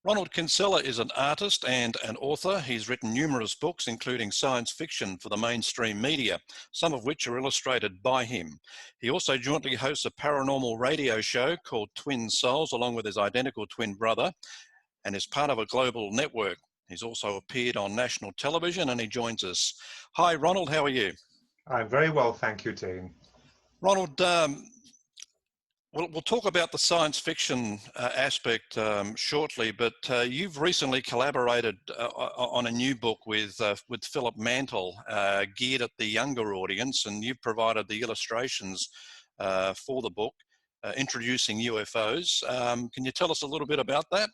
Ronald Kinsella is an artist and an author. He's written numerous books, including science fiction for the mainstream media, some of which are illustrated by him. He also jointly hosts a paranormal radio show called Twin Souls, along with his identical twin brother, and is part of a global network. He's also appeared on national television, and he joins us. Hi, Ronald, how are you? I'm very well, thank you, Dean. Ronald, we'll talk about the science fiction aspect shortly, but you've recently collaborated on a new book with Philip Mantle, geared at the younger audience, and you've provided the illustrations for the book, introducing UFOs. Can you tell us a little bit about that?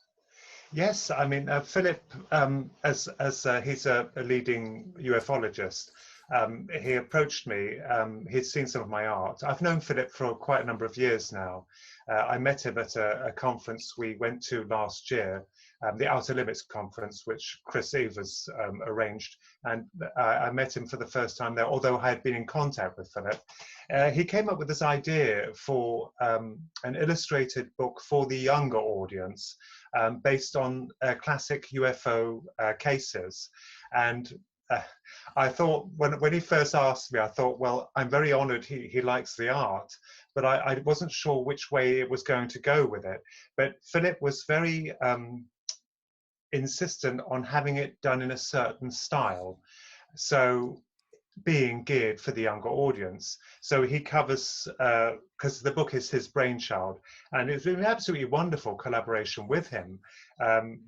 Yes, I mean, Philip, as he's a leading ufologist, he approached me. He'd seen some of my art. I've known Philip for quite a number of years now. I met him at a conference we went to last year, the Outer Limits conference, which Chris Evers arranged. And I met him for the first time there, although I had been in contact with Philip. He came up with this idea for an illustrated book for the younger audience, based on classic UFO cases. And I thought, when he first asked me, I thought, well, I'm very honored he likes the art, but I wasn't sure which way it was going to go with it. But Philip was very insistent on having it done in a certain style, so being geared for the younger audience. So he covers, because the book is his brainchild, and it's been an absolutely wonderful collaboration with him,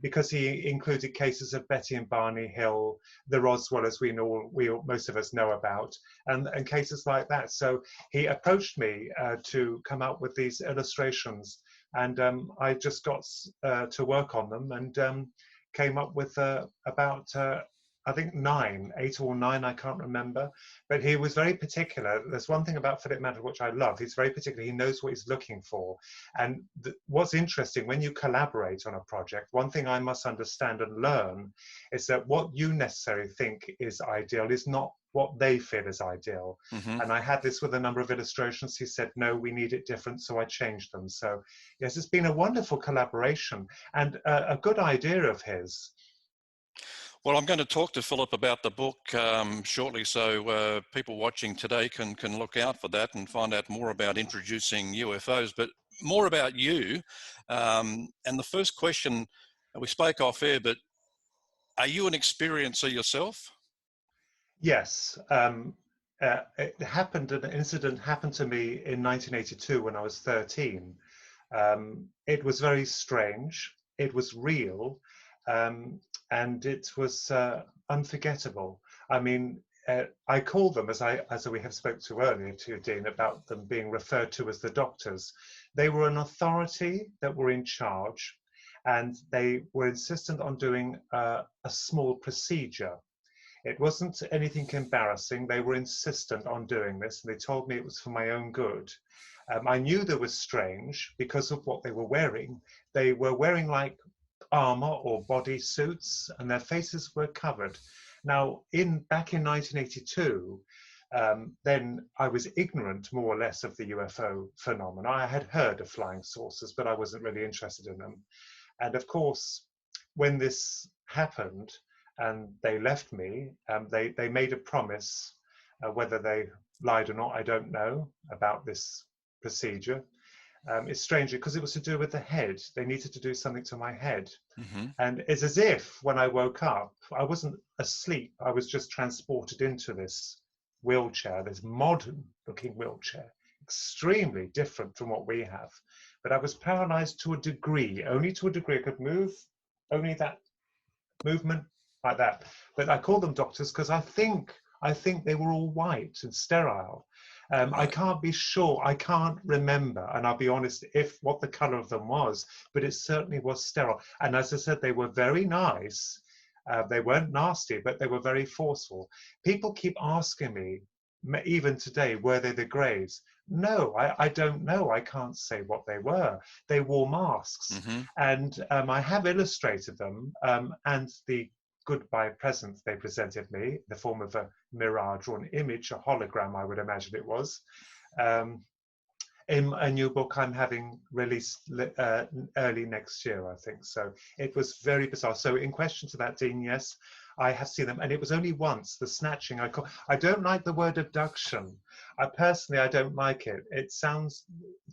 because he included cases of Betty and Barney Hill, the Roswell, as most of us know about, and cases like that. So he approached me to come up with these illustrations, and I just got to work on them, and came up with about I think 8 or 9, I can't remember. But he was very particular. There's one thing about Philip Mantle which I love. He's very particular. He knows what he's looking for. And what's interesting, when you collaborate on a project, one thing I must understand and learn is that what you necessarily think is ideal is not what they feel is ideal. Mm-hmm. And I had this with a number of illustrations. He said, no, we need it different, so I changed them. So yes, it's been a wonderful collaboration and a good idea of his. Well, I'm going to talk to Philip about the book shortly, so people watching today can look out for that and find out more about introducing UFOs, but more about you. And the first question, we spoke off air, but are you an experiencer yourself? Yes. An incident happened to me in 1982 when I was 13. It was very strange. It was real. And it was unforgettable. I mean, I call them, as we have spoke to earlier to Dean, about them being referred to as the doctors. They were an authority that were in charge, and they were insistent on doing a small procedure. It wasn't anything embarrassing. They were insistent on doing this, and they told me it was for my own good. I knew they were strange because of what they were wearing. They were wearing like armor or body suits, and their faces were covered. Now, back in 1982, then I was ignorant more or less of the UFO phenomena. I had heard of flying saucers, but I wasn't really interested in them. And of course, when this happened and they left me, they made a promise, whether they lied or not, I don't know, about this procedure. It's strange because it was to do with the head. They needed to do something to my head. Mm-hmm. And it's as if when I woke up, I wasn't asleep. I was just transported into this wheelchair, this modern looking wheelchair, extremely different from what we have. But I was paralyzed to a degree, only to a degree. I could move, only that movement like that. But I call them doctors because I think they were all white and sterile. I can't be sure, I can't remember, and I'll be honest, what the color of them was, but it certainly was sterile. And as I said, they were very nice. They weren't nasty, but they were very forceful. People keep asking me, even today, were they the Greys? No, I don't know. I can't say what they were. They wore masks. Mm-hmm. And I have illustrated them, and the goodbye present they presented me in the form of a mirage or an image, a hologram, I would imagine it was. in a new book I'm having released early next year, I think. So it was very bizarre. So in question to that, Dean, yes, I have seen them, and it was only once, the snatching. I don't like the word abduction. I don't like it. It sounds,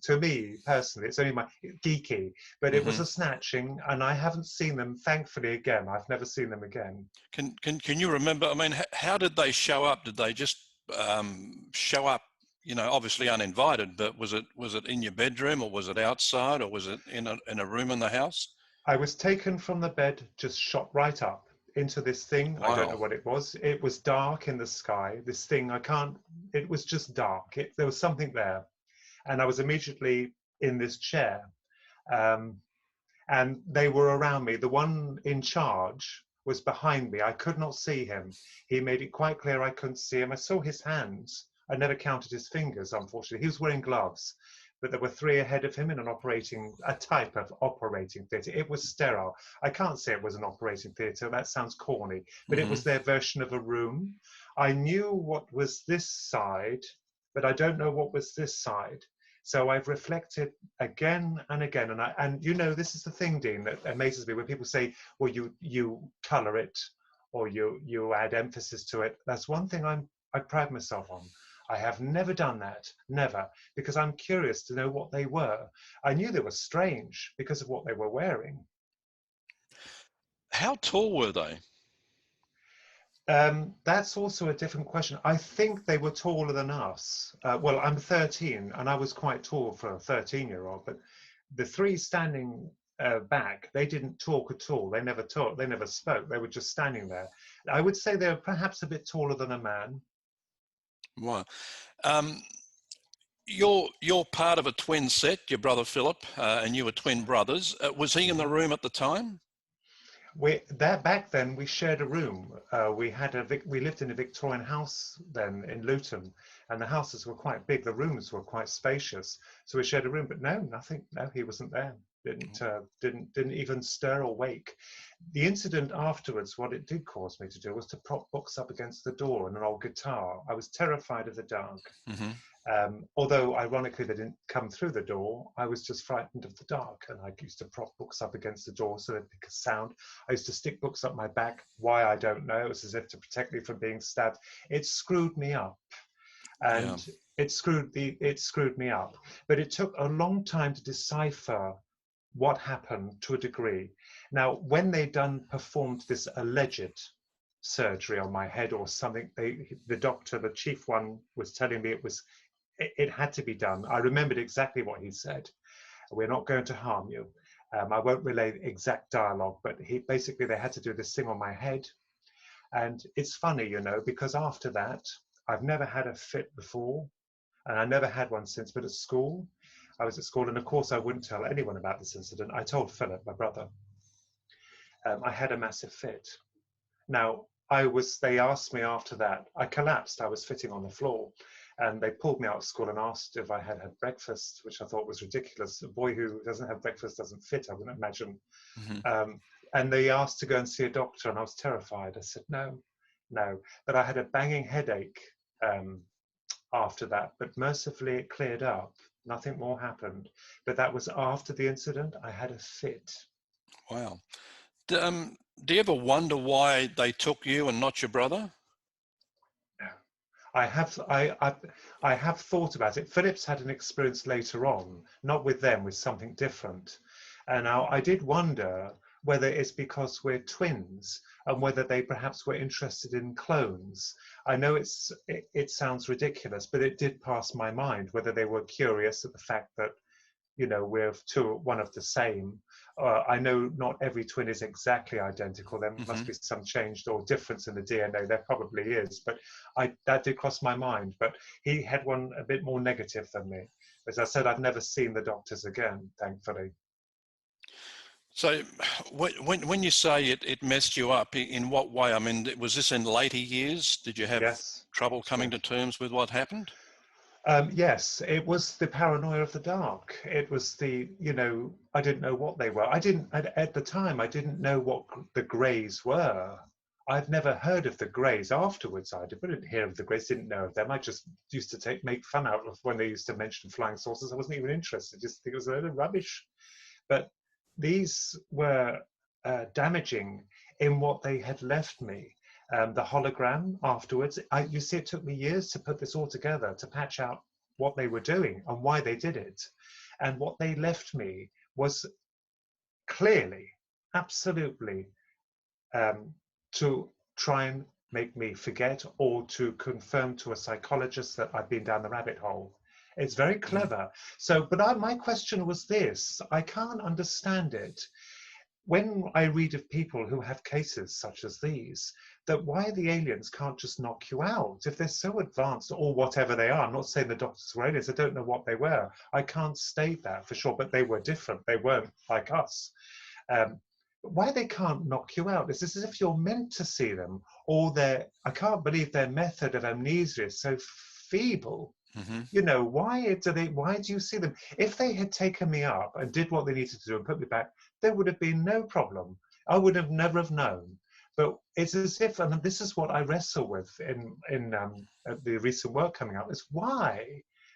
to me personally, it's only my geeky, but it was Hmm. a snatching, and I haven't seen them, thankfully, again. I've never seen them again. Can you remember? I mean, how did they show up? Did they just show up? You know, obviously uninvited, but was it in your bedroom, or was it outside, or was it in a room in the house? I was taken from the bed, just shot right up into this thing. I don't know Wow. what it was. It was dark in the sky. This thing, it was just dark. There was something there. And I was immediately in this chair. Um, and they were around me. The one in charge was behind me. I could not see him. He made it quite clear I couldn't see him. I saw his hands. I never counted his fingers, unfortunately. He was wearing gloves, but there were three ahead of him in a type of operating theatre. It was sterile. I can't say it was an operating theatre. That sounds corny, but it Hmm. was their version of a room. I knew what was this side, but I don't know what was this side. So I've reflected again and again, and you know, this is the thing, Dean, that amazes me when people say, well, you colour it, or you add emphasis to it. That's one thing I pride myself on. I have never done that, never, because I'm curious to know what they were. I knew they were strange because of what they were wearing. How tall were they? That's also a different question. I think they were taller than us. Well, I'm 13, and I was quite tall for a 13-year-old, but the three standing back, they didn't talk at all. They never talked, they never spoke. They were just standing there. I would say they were perhaps a bit taller than a man. Wow. Um, you're part of a twin set. Your brother Philip, and you were twin brothers. Was he in the Mhm. room at the time? Back then we shared a room. We lived in a Victorian house then in Luton, and the houses were quite big. The rooms were quite spacious, so we shared a room. But no, nothing. No, he wasn't there. Didn't even stir or wake. The incident afterwards, what it did cause me to do was to prop books up against the door and an old guitar. I was terrified of the dark. Hmm. Although ironically they didn't come through the door, I was just frightened of the dark, and I used to prop books up against the door so they'd make a sound. I used to stick books up my back. Why, I don't know. It was as if to protect me from being stabbed. It screwed me up, Yeah. and it screwed me up. But it took a long time to decipher what happened to a degree. Now, when they performed this alleged surgery on my head or something, the doctor, the chief one, was telling me it had to be done. I remembered exactly what he said. We're not going to harm you. I won't relay exact dialogue, but they had to do this thing on my head. And it's funny, you know, because after that, I've never had a fit before, and I never had one since. But at school, I was at school, and of course, I wouldn't tell anyone about this incident. I told Philip, my brother. I had a massive fit. Now, they asked me after that, I collapsed, I was fitting on the floor, and they pulled me out of school and asked if I had had breakfast, which I thought was ridiculous. A boy who doesn't have breakfast doesn't fit, I wouldn't imagine. Hmm. Um, and they asked to go and see a doctor, and I was terrified. I said, no, no. But I had a banging headache after that, but mercifully it cleared up. Nothing more happened. But that was after the incident. I had a fit. Wow. Do you ever wonder why they took you and not your brother? I have I have thought about it. Phillips had an experience later on, not with them, with something different. And now I did wonder whether it's because we're twins and whether they perhaps were interested in clones. I know it sounds ridiculous, but it did pass my mind whether they were curious at the fact that, you know, we're one of the same. I know not every twin is exactly identical. There Hmm. must be some changed or difference in the DNA. There probably is, but that did cross my mind. But he had one a bit more negative than me. As I said, I've never seen the doctors again, thankfully. So, when you say it messed you up, in what way? I mean, was this in later years? Did you have Yes, trouble coming to yes. terms with what happened? Yes, it was the paranoia of the dark. It was you know, I didn't know what they were. At the time, I didn't know what the greys were. I've never heard of the Greys afterwards. I didn't hear of the Greys, didn't know of them. I just used to make fun out of when they used to mention flying saucers. I wasn't even interested, just think it was a load of rubbish. But these were damaging in what they had left me. The hologram afterwards, you see, it took me years to put this all together, to patch out what they were doing and why they did it. And what they left me was clearly, absolutely, to try and make me forget, or to confirm to a psychologist that I've been down the rabbit hole. It's very clever. So, but my question was this: I can't understand it. When I read of people who have cases such as these, that why the aliens can't just knock you out if they're so advanced, or whatever they are. I'm not saying the doctors were aliens. I don't know what they were. I can't state that for sure, but they were different. They weren't like us. Why they can't knock you out? It's as if you're meant to see them, or I can't believe their method of amnesia is so feeble. Mm-hmm. You know, why do you see them? If they had taken me up and did what they needed to do and put me back, there would have been no problem. I would have never have known. But it's as if, and this is what I wrestle with in the recent work coming out, is why?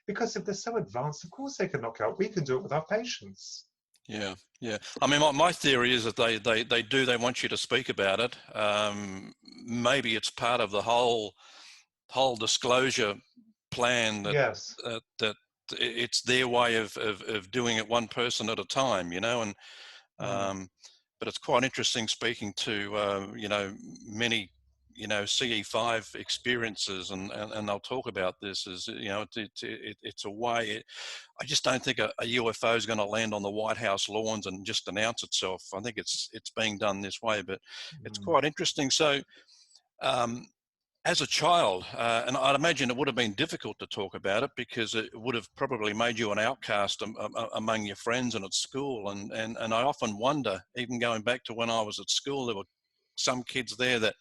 Because if they're so advanced, of course they can knock you out. We can do it with our patients. Yeah, yeah. I mean, my theory is that they want you to speak about it. Maybe it's part of the whole disclosure plan that Yes. That it's their way of doing it one person at a time, you know. And but it's quite interesting speaking to you know, many, you know, CE5 experiences, and they'll talk about this as, you know, it's a way. I just don't think a UFO is going to land on the White House lawns and just announce itself. I think it's being done this way, but it's quite interesting. So as a child, and I'd imagine it would have been difficult to talk about it, because it would have probably made you an outcast among your friends and at school. And I often wonder, even going back to when I was at school, there were some kids there that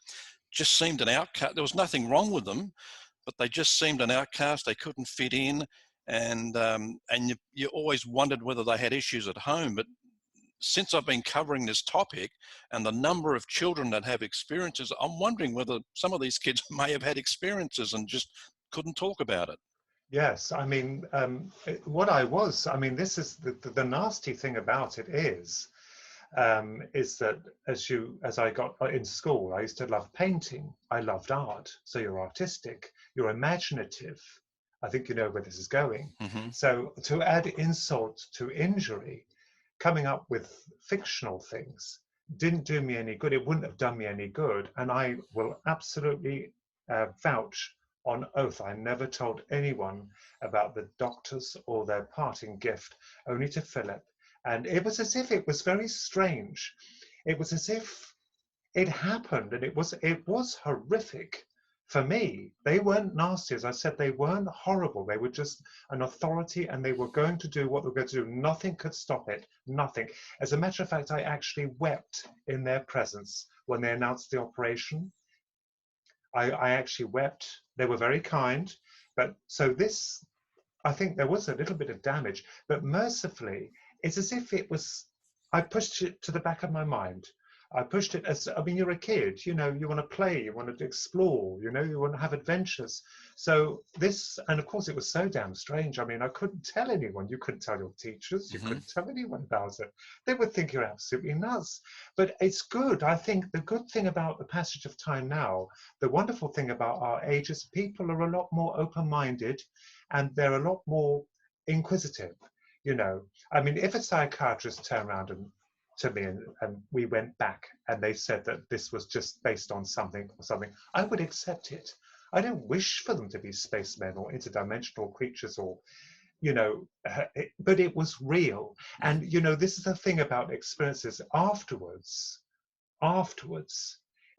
just seemed an outcast. There was nothing wrong with them, but they just seemed an outcast. They couldn't fit in, and you always wondered whether they had issues at home. But since I've been covering this topic and the number of children that have experiences, I'm wondering whether some of these kids may have had experiences and just couldn't talk about it. Yes, I mean, I mean, this is the nasty thing about it is that as I got in school, I used to love painting. I loved art. So you're artistic, you're imaginative. I think you know where this is going. Mm-hmm. So to add insult to injury, coming up with fictional things didn't do me any good. It wouldn't have done me any good. And I will absolutely vouch on oath, I never told anyone about the doctors or their parting gift, only to Philip. And it was as if it was very strange. It was as if it happened, and it was horrific for me. They weren't nasty, as I said, they weren't horrible. They were just an authority, and they were going to do what they were going to do. Nothing could stop it, nothing. As a matter of fact, I actually wept in their presence when they announced the operation. I actually wept. They were very kind. But so this, I think there was a little bit of damage, but mercifully, it's as if it was, I pushed it to the back of my mind. I pushed it as, I mean, you're a kid, you know, you want to play, you want to explore, you know, you want to have adventures. So this, and of course it was so damn strange. I mean, I couldn't tell anyone. You couldn't tell your teachers. You couldn't tell anyone about it. They would think you're absolutely nuts. But it's good. I think the good thing about the passage of time now, the wonderful thing about our age is people are a lot more open-minded, and they're a lot more inquisitive. You know, I mean, if a psychiatrist turned around and to me and we went back and they said that this was just based on something or something, I would accept it. I don't wish for them to be spacemen or interdimensional creatures, or, you know, but it was real. And, you know, this is the thing about experiences afterwards,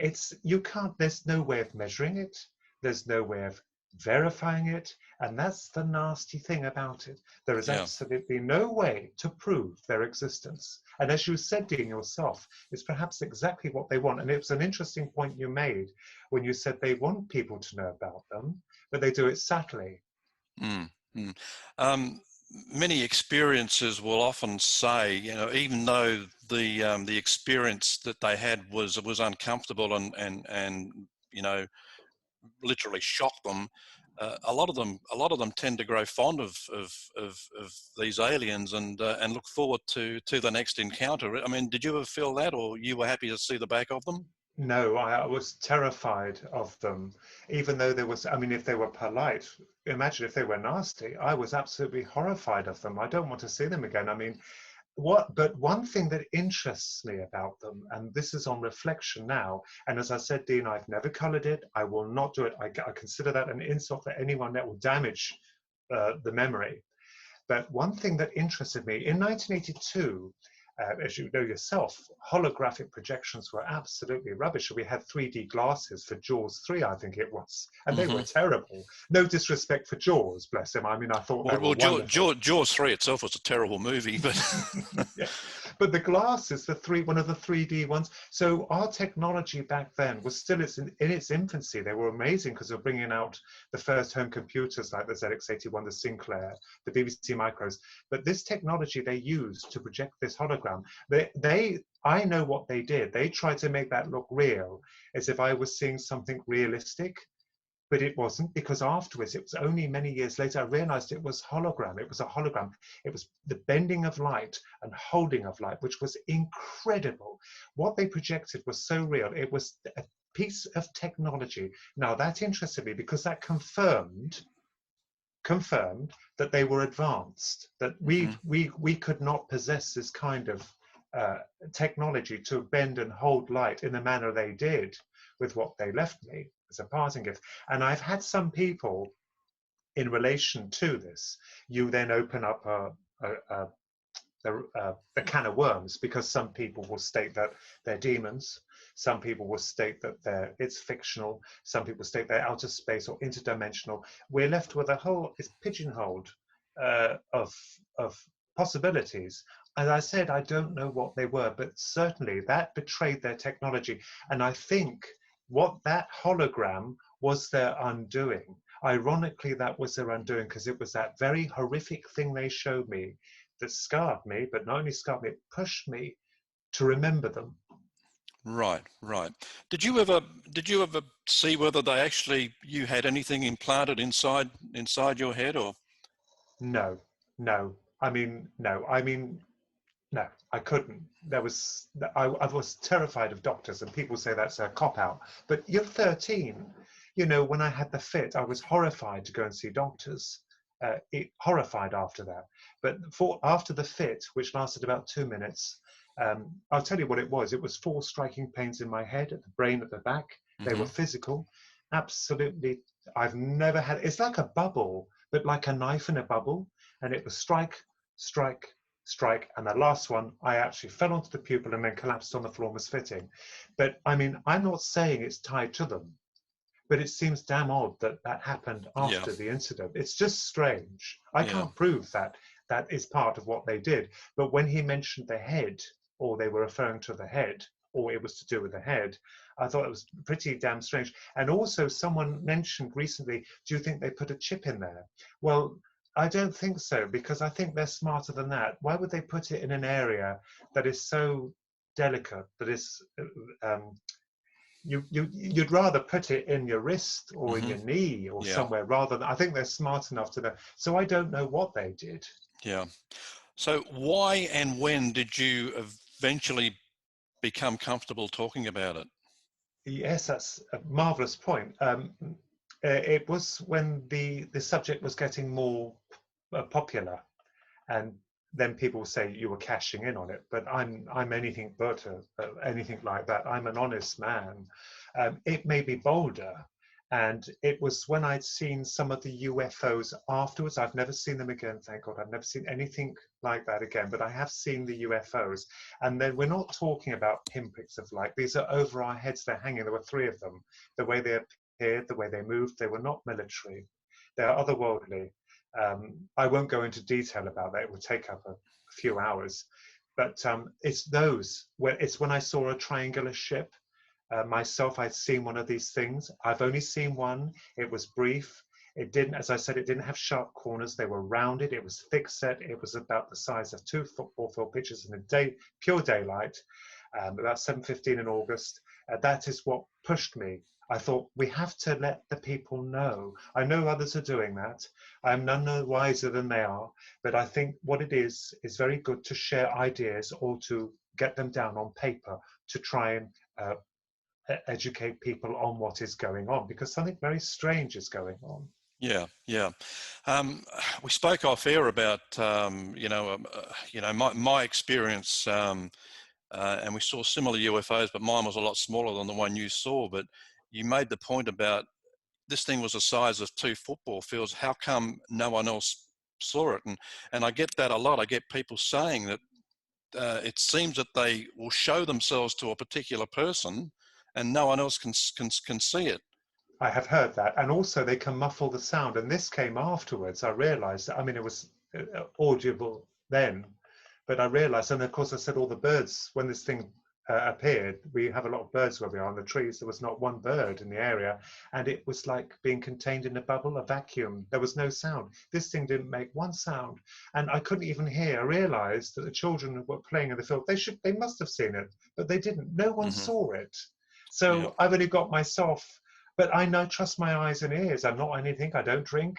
it's, you can't, there's no way of measuring it. There's no way of verifying it. And that's the nasty thing about it. There is absolutely no way to prove their existence. And as you said, Dean, yourself, it's perhaps exactly what they want. And it was an interesting point you made when you said they want people to know about them, but they do it subtly. many experiences will often say, you know, even though the experience that they had was uncomfortable and you know, literally shocked them. A lot of them tend to grow fond of these aliens and look forward to the next encounter. I mean, did you ever feel that, or you were happy to see the back of them? No, I was terrified of them, even though there was, I mean, if they were polite, imagine if they were nasty. I was absolutely horrified of them. I don't want to see them again. I mean, but one thing that interests me about them, and this is on reflection now, and as I said, Dean, I've never colored it. I will not do it. I consider that an insult for anyone that will damage the memory. But one thing that interested me in 1982, as you know yourself, holographic projections were absolutely rubbish. We had 3D glasses for Jaws 3, I think it was, and they were Hmm. terrible. No disrespect for Jaws, bless him. I mean, I thought they were Well, wonderful. Jaws 3 itself was a terrible movie, but Yeah. But the glasses, one of the 3D ones. So our technology back then was still in its infancy. They were amazing because they were bringing out the first home computers like the ZX81, the Sinclair, the BBC Micros. But this technology they used to project this hologram, I know what they did. They tried to make that look real, as if I was seeing something realistic, but it wasn't, because afterwards, it was only many years later, I realized it was hologram. It was a hologram. It was the bending of light and holding of light, which was incredible. What they projected was so real. It was a piece of technology. Now that interested me because that confirmed that they were advanced, that Mhm. we could not possess this kind of uh, technology to bend and hold light in the manner they did with what they left me as a parting gift. And I've had some people in relation to this, you then open up a can of worms, because some people will state that they're demons, some people will state that it's fictional, some people state they're outer space or interdimensional. We're left with a whole, it's pigeonholed of possibilities. As I said, I don't know what they were, but certainly that betrayed their technology. And I think what that hologram was their undoing. Ironically, that was their undoing, because it was that very horrific thing they showed me that scarred me, but not only scarred me, it pushed me to remember them. Right, right. Did you ever see whether they actually you had anything implanted inside your head, or? No, no. I mean, no. I mean, no. I couldn't. I was terrified of doctors, and people say that's a cop out. But you're 13. You know, when I had the fit, I was horrified to go and see doctors. Horrified after that. But after the fit, which lasted about 2 minutes, I'll tell you what it was. It was four striking pains in my head, at the brain, at the back. They were Hmm. physical. Absolutely. I've never had. It's like a bubble, but like a knife in a bubble. And it was strike, strike, strike. And the last one, I actually fell onto the pupil and then collapsed on the floor and was fitting. But I mean, I'm not saying it's tied to them, but it seems damn odd that that happened Yeah, after the incident. It's just strange. I yeah. can't prove that that is part of what they did. But when he mentioned the head, or they were referring to the head, or it was to do with the head, I thought it was pretty damn strange. And also, someone mentioned recently, do you think they put a chip in there? Well, I don't think so, because I think they're smarter than that. Why would they put it in an area that is so delicate, that is you'd rather put it in your wrist or in Hmm. your knee or Yeah, somewhere, rather than, I think they're smart enough to know. So I don't know what they did. yeah. So why and when did you eventually become comfortable talking about it? Yes, that's a marvelous point. It was when the subject was getting more popular, and then people say you were cashing in on it. But I'm anything but anything like that. I'm an honest man. It made me bolder, and it was when I'd seen some of the UFOs afterwards. I've never seen them again, thank God. I've never seen anything like that again. But I have seen the UFOs, and then we're not talking about pinpricks of light. These are over our heads. They're hanging. There were three of them. The way they appeared, the way they moved, they were not military. They're otherworldly. I won't go into detail about that. It would take up a few hours. But it's when I saw a triangular ship. Myself, I'd seen one of these things. I've only seen one. It was brief. It didn't, as I said, it didn't have sharp corners. They were rounded. It was thick set. It was about the size of 2 football field pitches in pure daylight, about 7:15 in August. That is what pushed me. I thought, we have to let the people know. I know others are doing that. I am none the wiser than they are, but I think what it is very good to share ideas or to get them down on paper to try and educate people on what is going on, because something very strange is going on. Yeah, yeah. We spoke off air about my experience, and we saw similar UFOs, but mine was a lot smaller than the one you saw. But you made the point about this thing was the size of 2 football fields. How come no one else saw it? And I get that a lot. I get people saying that it seems that they will show themselves to a particular person, and no one else can see it. I have heard that, and also they can muffle the sound. And this came afterwards. I realised that. I mean, it was audible then, but I realised, and of course, I said all the birds when this thing appeared. We have a lot of birds where we are on the trees. There was not one bird in the area, and it was like being contained in a bubble, a vacuum. There was no sound. This thing didn't make one sound, and I couldn't even hear. I realised that the children who were playing in the field, they must have seen it, but they didn't. No one saw it. So Yeah. I've only got myself. But I know, trust my eyes and ears. I'm not anything. I don't drink.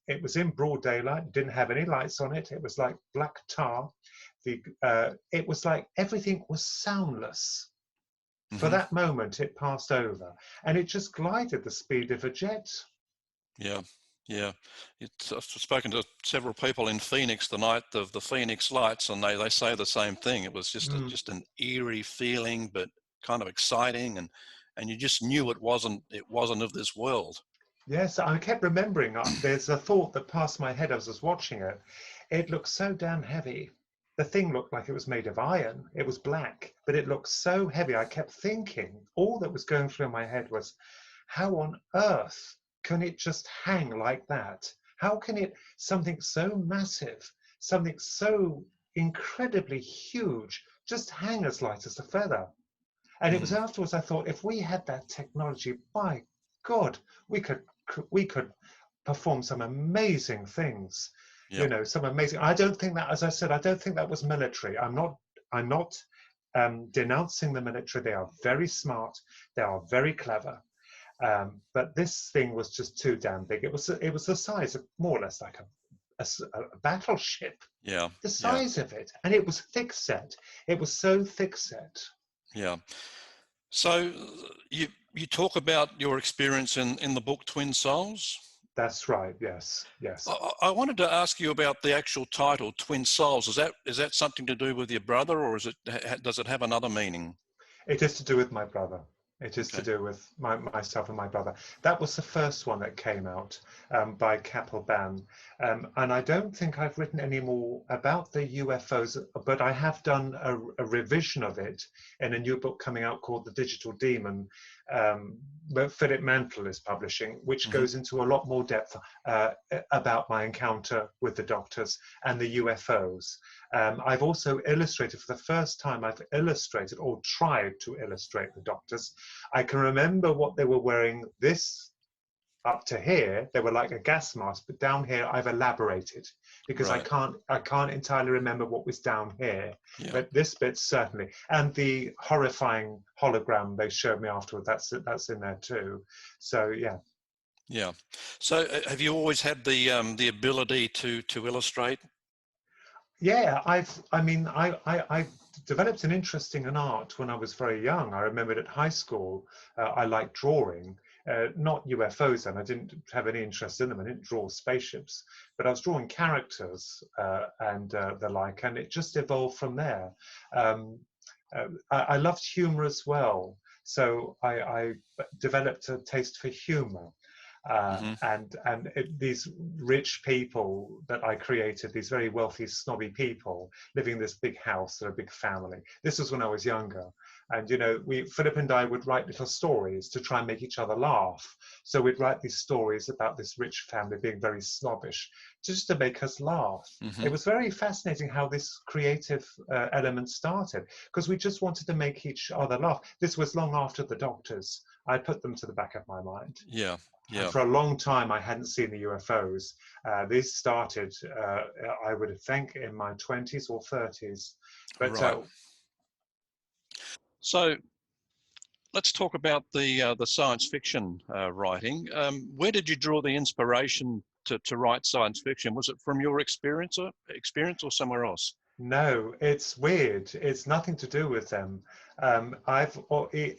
It was in broad daylight. Didn't have any lights on it. It was like black tar. It was like everything was soundless. For that moment, it passed over, and it just glided the speed of a jet. Yeah, yeah. I've spoken to several people in Phoenix the night of the Phoenix lights, and they say the same thing. It was just just an eerie feeling, but kind of exciting, and you just knew it wasn't of this world. Yes, I kept remembering, there's a thought that passed my head as I was watching it. It looked so damn heavy. The thing looked like it was made of iron. It was black, but it looked so heavy. I kept thinking, all that was going through my head was, how on earth can it just hang like that? How can it, something so massive, something so incredibly huge, just hang as light as a feather? And it was afterwards I thought, if we had that technology, by God, we could perform some amazing things. Yeah. You know, some amazing. I don't think that, as I said, I don't think that was military. I'm not denouncing the military. They are very smart. They are very clever. But this thing was just too damn big. It was the size of more or less like a battleship. Yeah. The size of it, and it was thick set. It was so thick set. Yeah. So you talk about your experience in the book Twin Souls. That's right. Yes. Yes. I wanted to ask you about the actual title, Twin Souls. Is that something to do with your brother, or does it have another meaning? It is to do with my brother. It is to Okay. do with myself and my brother. That was the first one that came out by Capelban. And I don't think I've written any more about the UFOs, but I have done a revision of it in a new book coming out called The Digital Demon, that Philip Mantle is publishing, which goes into a lot more depth about my encounter with the doctors and the UFOs. I've also illustrated, for the first time, I've illustrated or tried to illustrate the doctors. I can remember what they were wearing. This up to here, they were like a gas mask, but down here I've elaborated because Right. I can't entirely remember what was down here, Yeah. but this bit certainly. And the horrifying hologram they showed me afterward, that's in there too. So yeah. Yeah. So have you always had the ability to illustrate? Yeah, I developed an interest in art when I was very young. I remembered at high school, I liked drawing, not UFOs then. I didn't have any interest in them. I didn't draw spaceships, but I was drawing characters and the like, and it just evolved from there. I loved humor as well, so I developed a taste for humor. These rich people that I created, these very wealthy, snobby people living in this big house, they're a big family. This was when I was younger. And, you know, Philip and I would write little stories to try and make each other laugh. So we'd write these stories about this rich family being very snobbish, just to make us laugh. Mm-hmm. It was very fascinating how this creative element started, because we just wanted to make each other laugh. This was long after the doctors. I put them to the back of my mind. Yeah. And Yeah. for a long time, I hadn't seen the UFOs. These started, I would think, in my 20s or 30s. But Right. So let's talk about the science fiction writing. Where did you draw the inspiration to write science fiction? Was it from your experience or somewhere else? no, it's weird. It's nothing to do with them.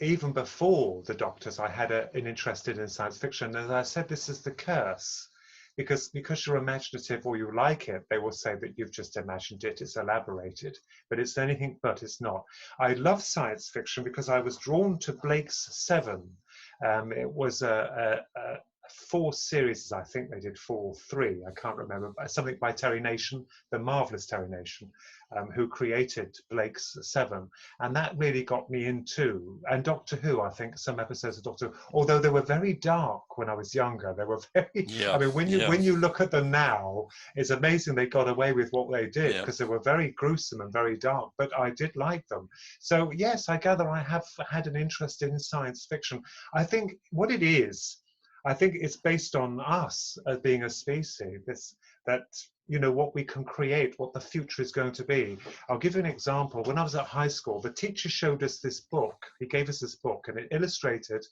Even before the doctors, I had an interest in science fiction. As I said, this is the curse. Because you're imaginative or you like it, they will say that you've just imagined it, it's elaborated, but it's anything but, it's not. I love science fiction because I was drawn to Blake's Seven. It was a 4 series, I think they did 4 or 3, I can't remember, something by Terry Nation, the marvelous Terry Nation, who created Blake's Seven, and that really got me into, and Doctor Who, I think some episodes of Doctor Who, although they were very dark when I was younger, they were very, Yeah. I mean, when you look at them now, it's amazing they got away with what they did, because they were very gruesome and very dark, but I did like them. So yes, I gather I have had an interest in science fiction. I think what it is, I think it's based on us as being a species, that, you know, what we can create, what the future is going to be. I'll give you an example. When I was at high school, the teacher showed us this book. He gave us this book, and it illustrated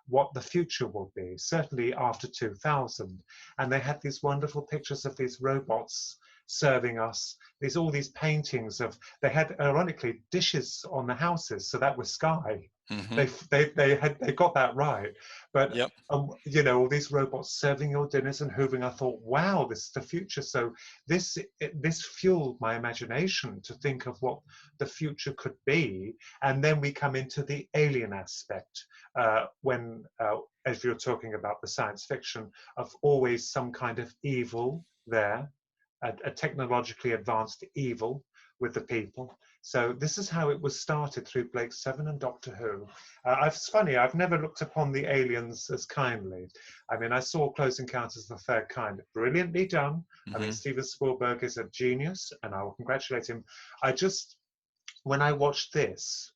what the future will be, certainly after 2000. And they had these wonderful pictures of these robots serving us, all these paintings of, they had, ironically, dishes on the houses, so that was sky. Mm-hmm. They got that right. But Yep. you know, all these robots serving your dinners and hoovering, I thought, wow, this is the future. So this fueled my imagination to think of what the future could be. And then we come into the alien aspect, when as you're talking about the science fiction, of always some kind of evil there, a technologically advanced evil with the people. So this is how it was started through Blake's Seven and Doctor Who. It's funny, I've never looked upon the aliens as kindly. I mean, I saw Close Encounters of the Third Kind, brilliantly done. I mean, Mm-hmm. Steven Spielberg is a genius, and I will congratulate him. When I watched this,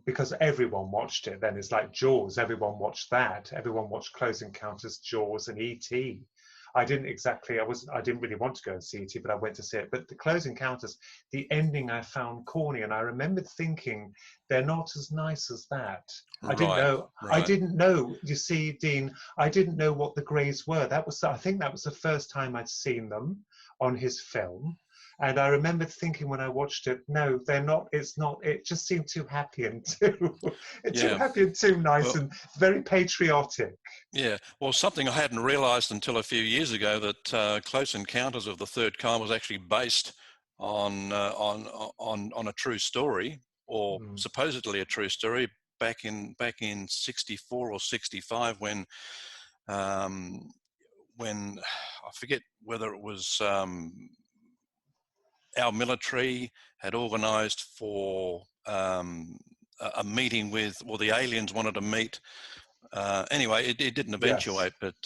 because everyone watched it, then it's like Jaws, everyone watched that. Everyone watched Close Encounters, Jaws, and E.T. I didn't really want to go and see E.T., but I went to see it. But the Close Encounters, the ending I found corny, and I remembered thinking, they're not as nice as that. I didn't Right. know, you see, Dean, I didn't know what the Greys were. I think that was the first time I'd seen them on his film. And I remember thinking when I watched it, no, they're not, it just seemed too happy and too Yeah. happy and too nice Well, and very patriotic. yeah. Well, something I hadn't realized until a few years ago, that Close Encounters of the Third Kind was actually based on a true story, or Mm. supposedly a true story, back in 64 or 65, when I forget whether it was our military had organized for a meeting with, well, the aliens wanted to meet. Anyway, it didn't Yes, eventuate, but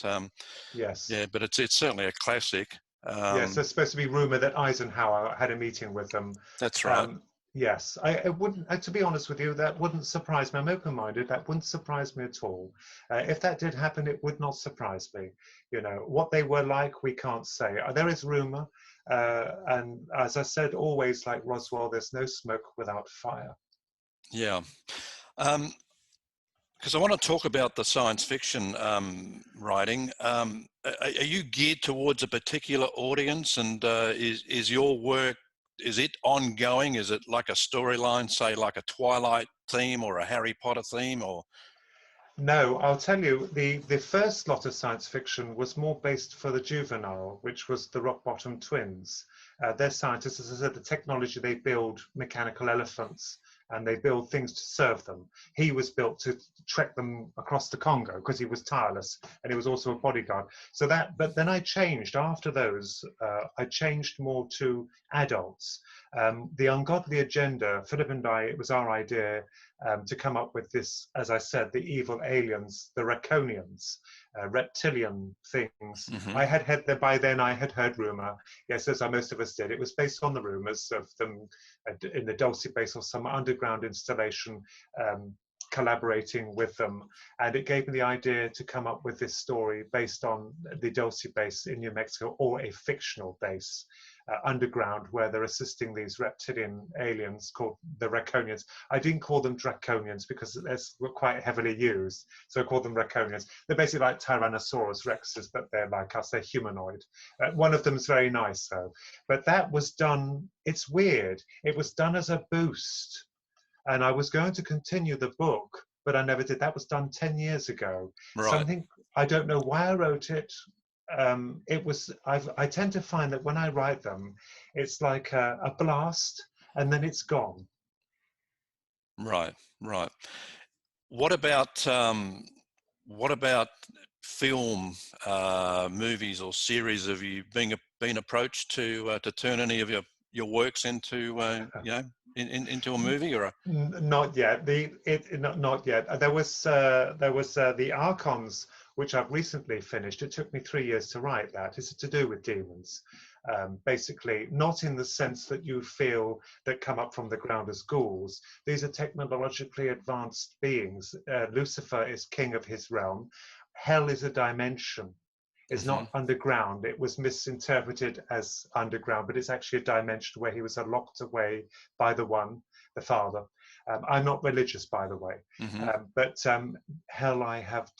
yes. yeah, but it's certainly a classic. Yes, there's supposed to be rumor that Eisenhower had a meeting with them. That's right. Yes, I wouldn't, to be honest with you, that wouldn't surprise me. I'm open-minded. That wouldn't surprise me at all. If that did happen, it would not surprise me. You know, what they were like, we can't say. There is rumor. And as I said, always like Roswell, there's no smoke without fire. Yeah. Because I want to talk about the science fiction writing. Are you geared towards a particular audience, and is your work, is it ongoing? Is it like a storyline, say like a Twilight theme or a Harry Potter theme, or? No, I'll tell you, the first lot of science fiction was more based for the juvenile, which was the Rock Bottom Twins. They're scientists, as I said, the technology, they build mechanical elephants and they build things to serve them. He was built to trek them across the Congo because he was tireless, and he was also a bodyguard. But then I changed after those, I changed more to adults. The Ungodly Agenda, Philip and I, it was our idea to come up with this, as I said, the evil aliens, the Draconians, reptilian things. Hmm. I had heard that by then. I had heard rumor, yes, as most of us did. It was based on the rumors of them in the Dulce base or some underground installation, collaborating with them, and it gave me the idea to come up with this story based on the Dulce base in New Mexico, or a fictional base underground where they're assisting these reptilian aliens called the Draconians. I didn't call them Draconians because they're quite heavily used, so I call them Draconians. They're basically like Tyrannosaurus Rexes, but they're like us, they're humanoid. One of them is very nice though, but that was done, it's weird, it was done as a boost. And I was going to continue the book, but I never did. That was done 10 years ago. Right. Something, I don't know why I wrote it. I tend to find that when I write them, it's like a blast and then it's gone. Right. Right. What about film, movies or series? Have you been approached to turn any of your works into into a movie or a? Not yet. Not yet. There was the Archons, which I've recently finished. It took me 3 years to write that. It's to do with demons, basically, not in the sense that you feel that come up from the ground as ghouls. These are technologically advanced beings. Lucifer is king of his realm. Hell is a dimension. It's Mm-hmm. not underground. It was misinterpreted as underground, but it's actually a dimension where he was locked away by the One, the Father. I'm not religious, by the way, Mm-hmm. but hell I have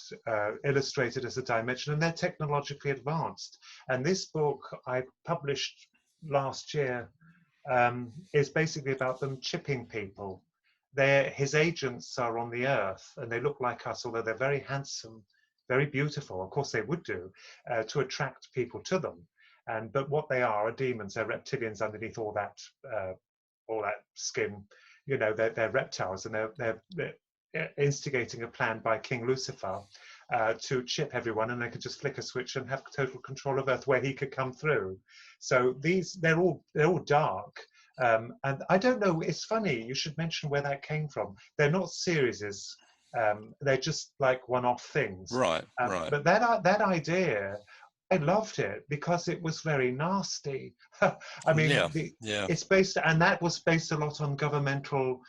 illustrated as a dimension, and they're technologically advanced. And this book I published last year is basically about them chipping people. His agents are on the earth, and they look like us, although they're very handsome, very beautiful. Of course, they would do to attract people to them. But what they are demons. They're reptilians underneath all that skin. You know, they're reptiles, and they're instigating a plan by King Lucifer to chip everyone, and they could just flick a switch and have total control of Earth where he could come through. So they're all dark. And I don't know, it's funny, you should mention where that came from. They're not series, they're just like one-off things. Right. Right. But that idea, I loved it because it was very nasty. I mean, Yeah. Yeah. it's based, and that was based a lot on governmental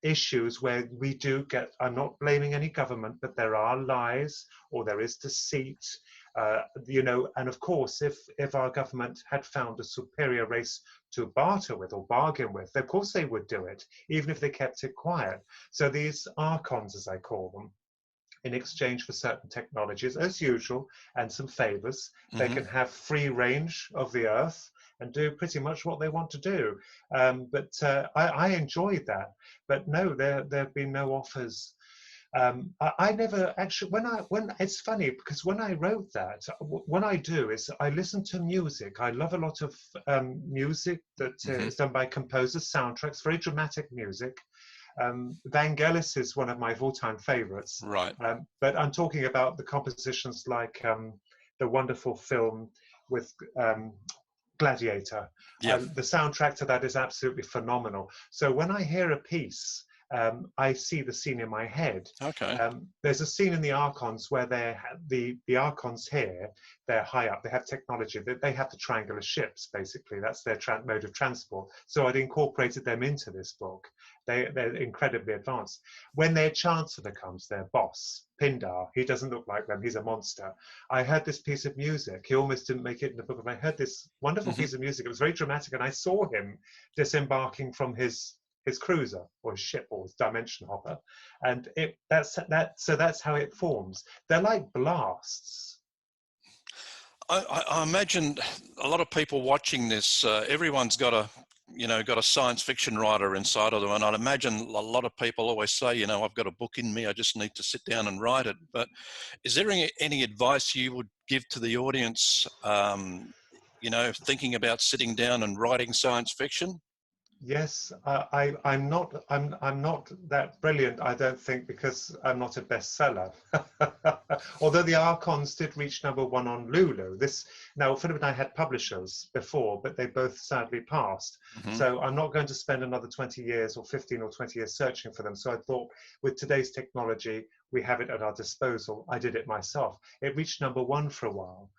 issues where we do get, I'm not blaming any government, but there are lies or there is deceit. And of course, if our government had found a superior race to barter with or bargain with, of course they would do it, even if they kept it quiet. So these archons, as I call them, in exchange for certain technologies, as usual, and some favors, they Mm-hmm. can have free range of the earth and do pretty much what they want to do. But I enjoyed that. But no, there have been no offers. I never actually, when it's funny because when I wrote that, what I do is I listen to music. I love a lot of music that Mm-hmm. is done by composers, soundtracks, very dramatic music. Vangelis is one of my all-time favorites. Right. But I'm talking about the compositions like the wonderful film with Gladiator. Yeah. The soundtrack to that is absolutely phenomenal. So when I hear a piece, I see the scene in my head. Okay. There's a scene in the Archons where the Archons here, they're high up, they have technology, they have the triangular ships, basically. That's their mode of transport. So I'd incorporated them into this book. They're incredibly advanced. When their chancellor comes, their boss, Pindar, he doesn't look like them, he's a monster. I heard this piece of music. He almost didn't make it in the book, but I heard this wonderful Mm-hmm. piece of music. It was very dramatic, and I saw him disembarking from his cruiser or his ship or his dimension hopper, and that's how it forms. They're like blasts. I imagine a lot of people watching this, everyone's got a science fiction writer inside of them. And I'd imagine a lot of people always say, I've got a book in me, I just need to sit down and write it. But is there any advice you would give to the audience, thinking about sitting down and writing science fiction? Yes, I'm not that brilliant, I don't think, because I'm not a bestseller. Although the Archons did reach #1 on Lulu. Now Philip and I had publishers before, but they both sadly passed. Hmm. So I'm not going to spend another 20 years or 15 or 20 years searching for them. So I thought, with today's technology, we have it at our disposal. I did it myself. It reached #1 for a while,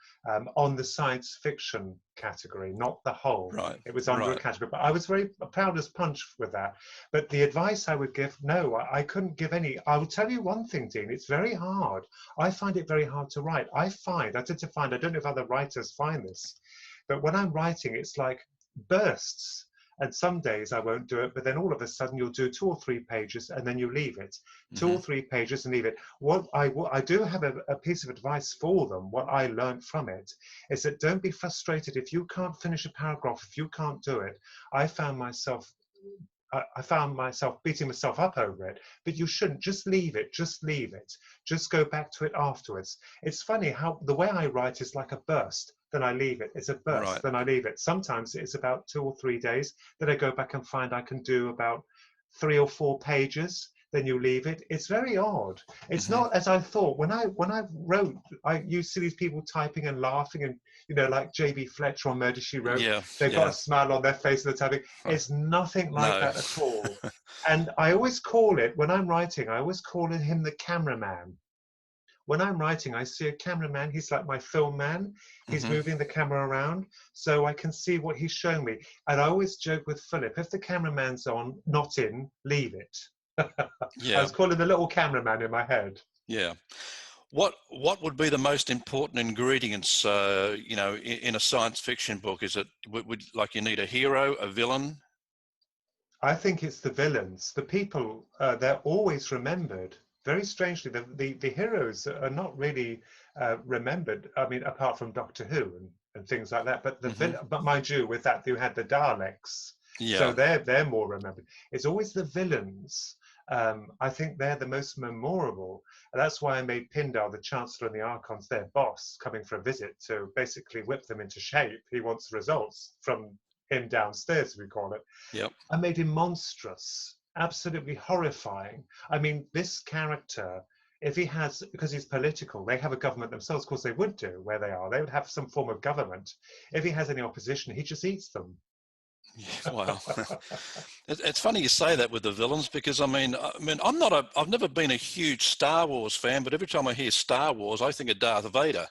on the science fiction category, not the whole. Right, It was under a right. category, but I was very proud as punch with that. But the advice I would give, no, I couldn't give any. I will tell you one thing, Dean, it's very hard. I find it very hard to write. I tend to find, I don't know if other writers find this, but when I'm writing, it's like bursts. And some days I won't do it, but then all of a sudden you'll do 2 or 3 pages and then you leave it. 2 Hmm. or 3 pages and leave it. What I do have a piece of advice for them, what I learned from it, is that don't be frustrated if you can't finish a paragraph, if you can't do it. I found myself I found myself beating myself up over it, but you shouldn't. Just leave it. Just leave it. Just go back to it afterwards. It's funny how the way I write is like a burst. Then I leave it. It's a burst. Right. Then I leave it. Sometimes it's about 2 or 3 days. Then I go back and find I can do about 3 or 4 pages. Then you leave it. It's very odd. It's Hmm. not as I thought. When I wrote, I used to see these people typing and laughing, and like J.B. Fletcher on Murder She Wrote. Yeah, They've got a yeah. smile on their face and they're typing. It's nothing like No. that at all. And I always call it, when I'm writing, I always call him the cameraman. When I'm writing, I see a cameraman. He's like my film man. He's Hmm. moving the camera around so I can see what he's showing me. And I always joke with Philip, if the cameraman's on, not in, leave it. I Yeah, was calling the little cameraman in my head. yeah. What would be the most important ingredients, in a science fiction book? Is it would like you need a hero, a villain? I think it's the villains. The people, they're always remembered. Very strangely, the heroes are not really remembered. I mean, apart from Doctor Who and things like that. But Hmm. but mind you, with that you had the Daleks, so Yeah. they're more remembered. It's always the villains. I think they're the most memorable. And that's why I made Pindar, the Chancellor and the Archons, their boss, coming for a visit to basically whip them into shape. He wants results from him downstairs, we call it. Yep. I made him monstrous, absolutely horrifying. I mean, this character, if he has, because he's political, they have a government themselves. Of course, they would do where they are. They would have some form of government. If he has any opposition, he just eats them. Yeah, wow. It's funny you say that with the villains because I mean, I've never been a huge Star Wars fan, but every time I hear Star Wars, I think of Darth Vader.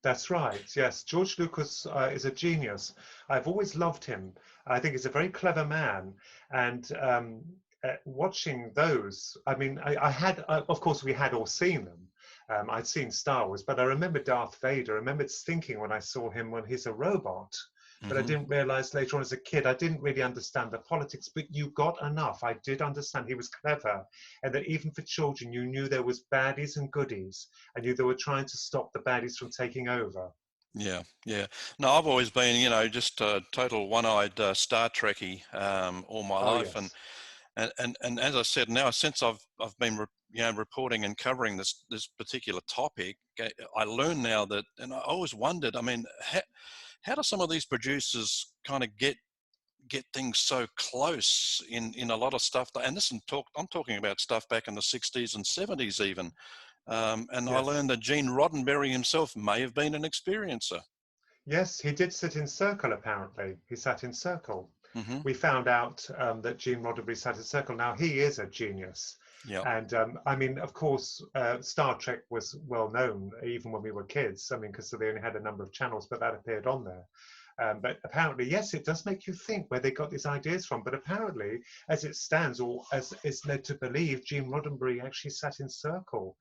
That's right. Yes, George Lucas is a genius. I've always loved him. I think he's a very clever man. And watching those, I mean, I had, of course, we had all seen them. I'd seen Star Wars, but I remember Darth Vader. I remember thinking when I saw him when he's a robot. But I Hmm. didn't realize later on as a kid, I didn't really understand the politics. But you got enough. I did understand he was clever, and that even for children, you knew there was baddies and goodies. I knew they were trying to stop the baddies from taking over. Yeah, yeah. No, I've always been, just a total one-eyed Star Trekkie all my Oh, life, and yes. and and, and as I said, now since I've been reporting and covering this particular topic, I learn now that, and I always wondered. I mean, how do some of these producers kind of get things so close in a lot of stuff? And I'm talking about stuff back in the 60s and 70s even. And I Yes. learned that Gene Roddenberry himself may have been an experiencer. Yes, he did sit in circle, apparently. He sat in circle. Hmm. We found out that Gene Roddenberry sat in circle. Now, he is a genius. Yeah. And I mean, of course, Star Trek was well known even when we were kids. I mean, because they only had a number of channels, but that appeared on there. But apparently, yes, it does make you think where they got these ideas from. But apparently, as it stands, or as is led to believe, Gene Roddenberry actually sat in circle.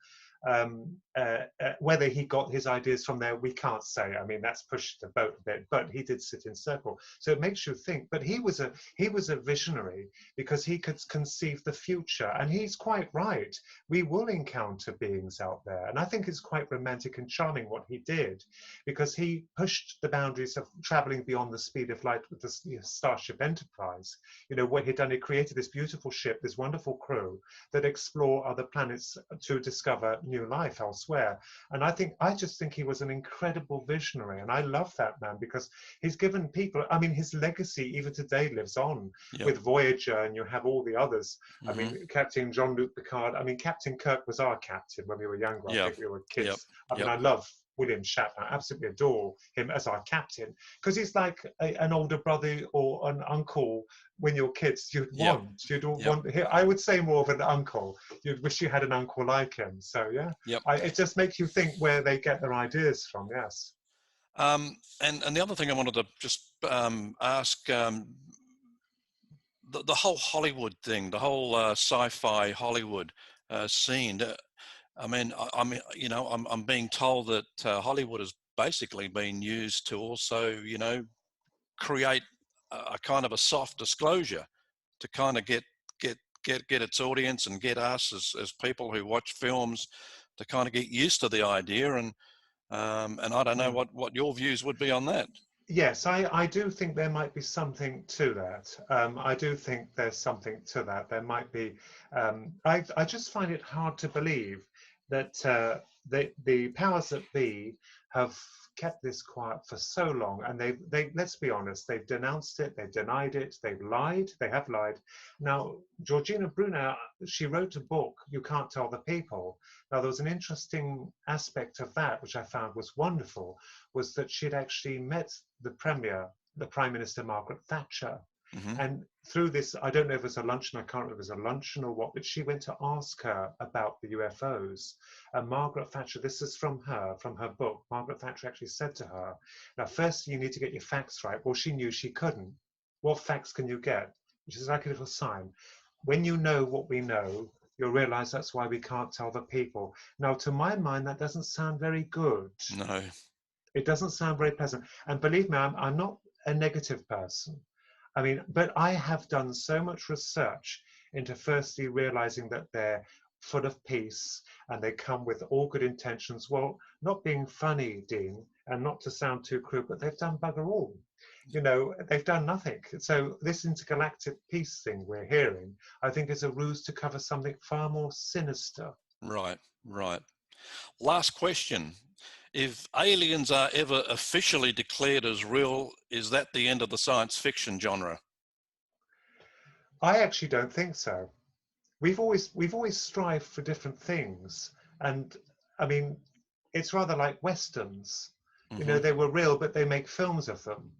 Whether he got his ideas from there, we can't say. I mean, that's pushed the boat a bit, but he did sit in circle. So it makes you think. But he was a visionary because he could conceive the future, and he's quite right. We will encounter beings out there, and I think it's quite romantic and charming what he did, because he pushed the boundaries of traveling beyond the speed of light with the Starship Enterprise. What he'd done, he created this beautiful ship, this wonderful crew that explore other planets to discover new life elsewhere. And And I just think he was an incredible visionary. And I love that man because he's given people, I mean, his legacy even today lives on Yep. with Voyager, and you have all the others. I Mm-hmm. mean, Captain Jean-Luc Picard. I mean, Captain Kirk was our captain when we were younger. I Yeah. think we were Yep. kids. I mean, Yep. I love William Shatner. I absolutely adore him as our captain because he's like an older brother or an uncle. When you're kids, Yep. you'd Yep. want. I would say more of an uncle. You'd wish you had an uncle like him. So yeah, Yep. it just makes you think where they get their ideas from. Yes. And the other thing I wanted to just ask, the whole Hollywood thing, the whole sci-fi Hollywood scene. I mean, I'm being told that Hollywood has basically been used to also, create a kind of a soft disclosure to kind of get its audience and get us as people who watch films to kind of get used to the idea. And I don't know what your views would be on that. Yes, I do think there might be something to that. I do think there's something to that. There might be. I just find it hard to believe that the powers that be have kept this quiet for so long, and they let's be honest, they've denounced it, they've denied it, they've lied, they have lied. Now, Georgina Brunner, she wrote a book, You Can't Tell the People. Now, there was an interesting aspect of that, which I found was wonderful, was that she'd actually met the Premier, the Prime Minister Margaret Thatcher. Mm-hmm. And through this, I don't know if it was a luncheon, I can't remember if it was a luncheon or what, but she went to ask her about the UFOs. And Margaret Thatcher, this is from her book, Margaret Thatcher actually said to her, now, first you need to get your facts right. Well, she knew she couldn't. What facts can you get? Which is like a little sign. When you know what we know, you'll realize that's why we can't tell the people. Now, to my mind, that doesn't sound very good. No. It doesn't sound very pleasant. And believe me, I'm not a negative person. I mean, but I have done so much research into firstly realizing that they're full of peace and they come with all good intentions. Well, not being funny, Dean, and not to sound too crude, but they've done bugger all. They've done nothing. So this intergalactic peace thing we're hearing, I think is a ruse to cover something far more sinister. Right, right. Last question. If aliens are ever officially declared as real, is that the end of the science fiction genre? I actually don't think so. We've always strived for different things, and I mean, it's rather like westerns. Mm-hmm. They were real, but they make films of them.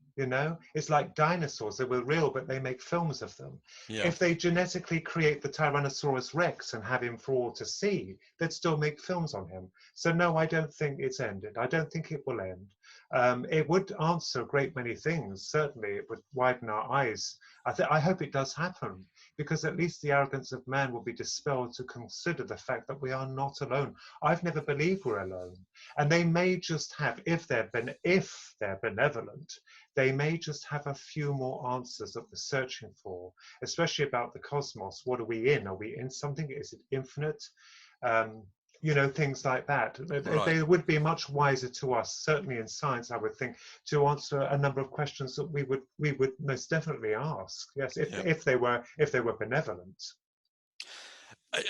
It's like dinosaurs. They were real, but they make films of them. Yeah. If they genetically create the Tyrannosaurus Rex and have him for all to see, they'd still make films on him. So no, I don't think it's ended. I don't think it will end. It would answer a great many things. Certainly, it would widen our eyes. I hope it does happen, because at least the arrogance of man will be dispelled to consider the fact that we are not alone. I've never believed we're alone. And they may just have, if they're benevolent, they may just have a few more answers that we're searching for, especially about the cosmos. What are we in? Are we in something? Is it infinite? Things like that. Right. They would be much wiser to us, certainly in science, I would think, to answer a number of questions that we would most definitely ask. Yes, if they were benevolent.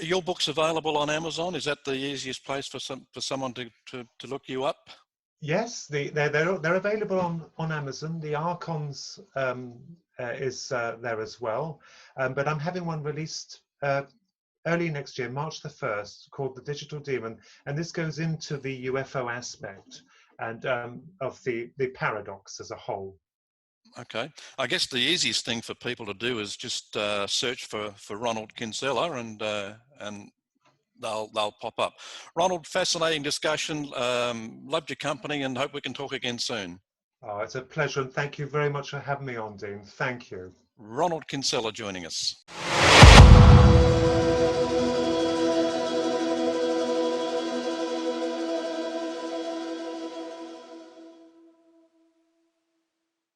Your book's available on Amazon. Is that the easiest place for someone to look you up? Yes, they're available on Amazon. The Archons is there as well, but I'm having one released early next year, March the 1st, called The Digital Demon, and this goes into the UFO aspect and of the paradox as a whole. Okay, I guess the easiest thing for people to do is just search for Ronald Kinsella, and they'll pop up. Ronald, fascinating discussion. Loved your company, and hope we can talk again soon. Oh, it's a pleasure, and thank you very much for having me on, Dean. Thank you. Ronald Kinsella joining us.